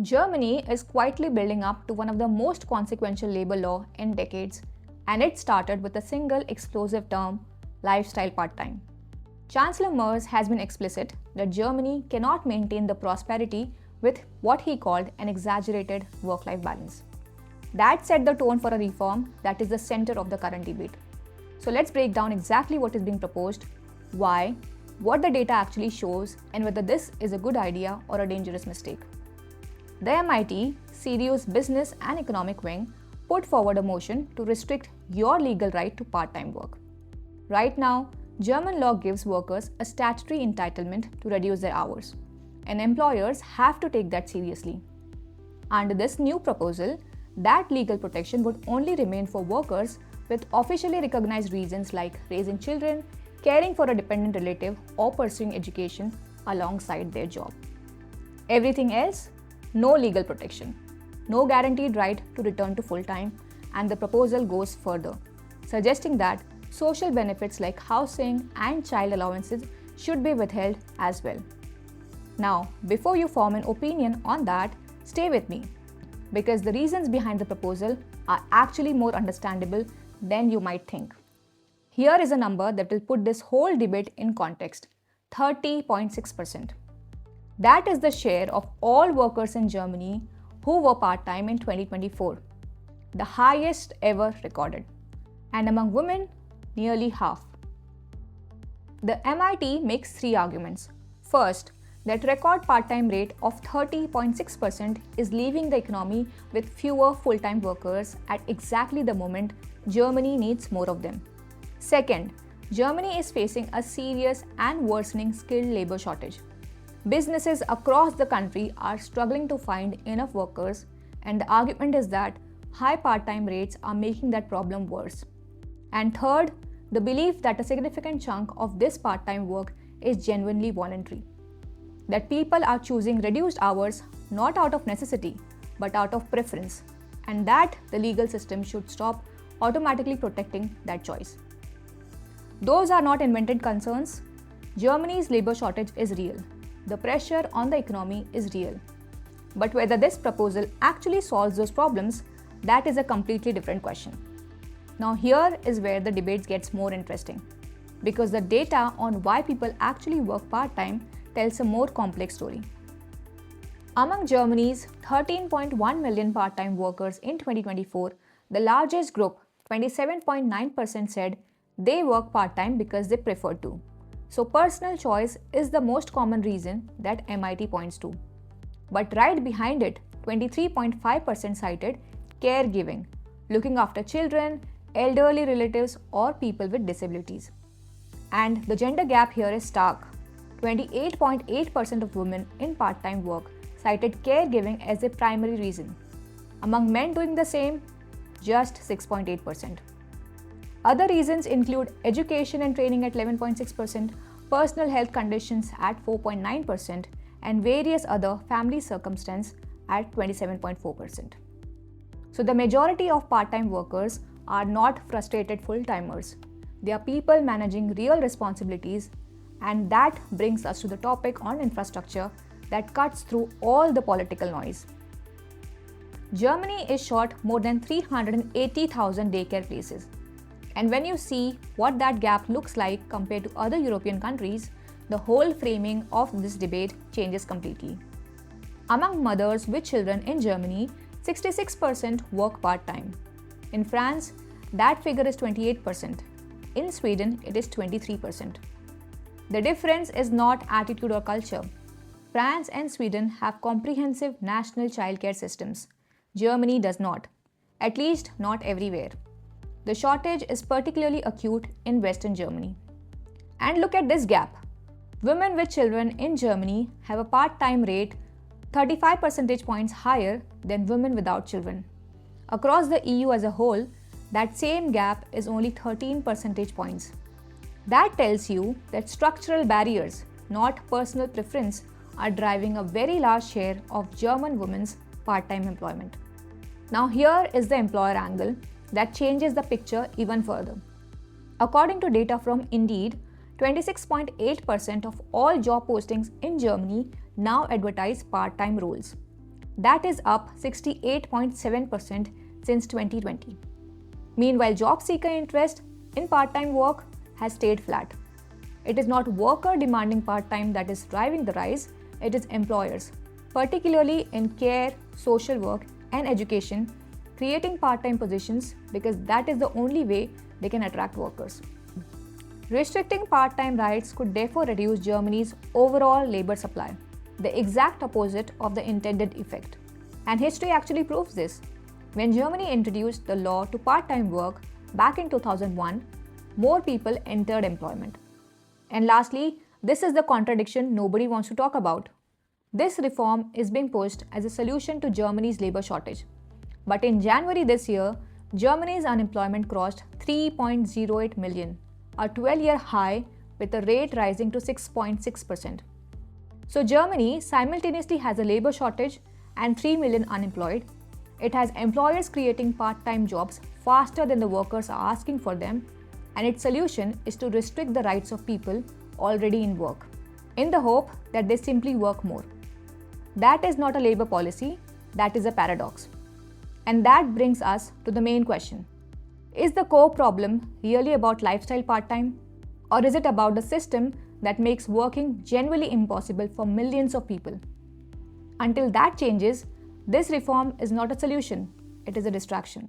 Germany is quietly building up to one of the most consequential labor law in decades, and it started with a single explosive term, lifestyle part-time. Chancellor Merz has been explicit that Germany cannot maintain the prosperity with what he called an exaggerated work-life balance. That set the tone for a reform that is the center of the current debate. So let's break down exactly what is being proposed, why, what the data actually shows, and whether this is a good idea or a dangerous mistake. The MIT, CDU's business and economic wing, put forward a motion to restrict your legal right to part-time work. Right now, German law gives workers a statutory entitlement to reduce their hours, and employers have to take that seriously. Under this new proposal, that legal protection would only remain for workers with officially recognized reasons like raising children, caring for a dependent relative, or pursuing education alongside their job. Everything else? No legal protection, no guaranteed right to return to full-time, and the proposal goes further, suggesting that social benefits like housing and child allowances should be withheld as well. Now, before you form an opinion on that, stay with me, because the reasons behind the proposal are actually more understandable than you might think. Here is a number that will put this whole debate in context: 30.6%. That is the share of all workers in Germany who were part-time in 2024, the highest ever recorded. And among women, nearly half. The MIT makes three arguments. First, that record part-time rate of 30.6% is leaving the economy with fewer full-time workers at exactly the moment Germany needs more of them. Second, Germany is facing a serious and worsening skilled labor shortage. Businesses across the country are struggling to find enough workers, and the argument is that high part-time rates are making that problem worse. And third, the belief that a significant chunk of this part-time work is genuinely voluntary. That people are choosing reduced hours not out of necessity, but out of preference, and that the legal system should stop automatically protecting that choice. Those are not invented concerns. Germany's labor shortage is real. The pressure on the economy is real. But whether this proposal actually solves those problems, that is a completely different question. Now here is where the debate gets more interesting, because the data on why people actually work part-time tells a more complex story. Among Germany's 13.1 million part-time workers in 2024, the largest group, 27.9%, said they work part-time because they prefer to. So personal choice is the most common reason that MIT points to. But right behind it, 23.5% cited caregiving, looking after children, elderly relatives, or people with disabilities. And the gender gap here is stark. 28.8% of women in part-time work cited caregiving as a primary reason. Among men doing the same, just 6.8%. Other reasons include education and training at 11.6%, personal health conditions at 4.9%, and various other family circumstances at 27.4%. So the majority of part-time workers are not frustrated full-timers. They are people managing real responsibilities, and that brings us to the topic on infrastructure that cuts through all the political noise. Germany is short more than 380,000 daycare places. And when you see what that gap looks like compared to other European countries, the whole framing of this debate changes completely. Among mothers with children in Germany, 66% work part-time. In France, that figure is 28%. In Sweden, it is 23%. The difference is not attitude or culture. France and Sweden have comprehensive national childcare systems. Germany does not, at least not everywhere. The shortage is particularly acute in Western Germany. And look at this gap. Women with children in Germany have a part-time rate 35 percentage points higher than women without children. Across the EU as a whole, that same gap is only 13 percentage points. That tells you that structural barriers, not personal preference, are driving a very large share of German women's part-time employment. Now here is the employer angle that changes the picture even further. According to data from Indeed, 26.8% of all job postings in Germany now advertise part-time roles. That is up 68.7% since 2020. Meanwhile, job seeker interest in part-time work has stayed flat. It is not worker demanding part-time that is driving the rise, it is employers, particularly in care, social work, and education, creating part-time positions because that is the only way they can attract workers. Restricting part-time rights could therefore reduce Germany's overall labor supply, the exact opposite of the intended effect. And history actually proves this. When Germany introduced the law to part-time work back in 2001, more people entered employment. And lastly, this is the contradiction nobody wants to talk about. This reform is being pushed as a solution to Germany's labor shortage. But in January this year, Germany's unemployment crossed 3.08 million, a 12-year high with the rate rising to 6.6%. So Germany simultaneously has a labor shortage and 3 million unemployed. It has employers creating part-time jobs faster than the workers are asking for them, and its solution is to restrict the rights of people already in work, in the hope that they simply work more. That is not a labor policy, that is a paradox. And that brings us to the main question. Is the core problem really about lifestyle part-time? Or is it about the system that makes working genuinely impossible for millions of people? Until that changes, this reform is not a solution, it is a distraction.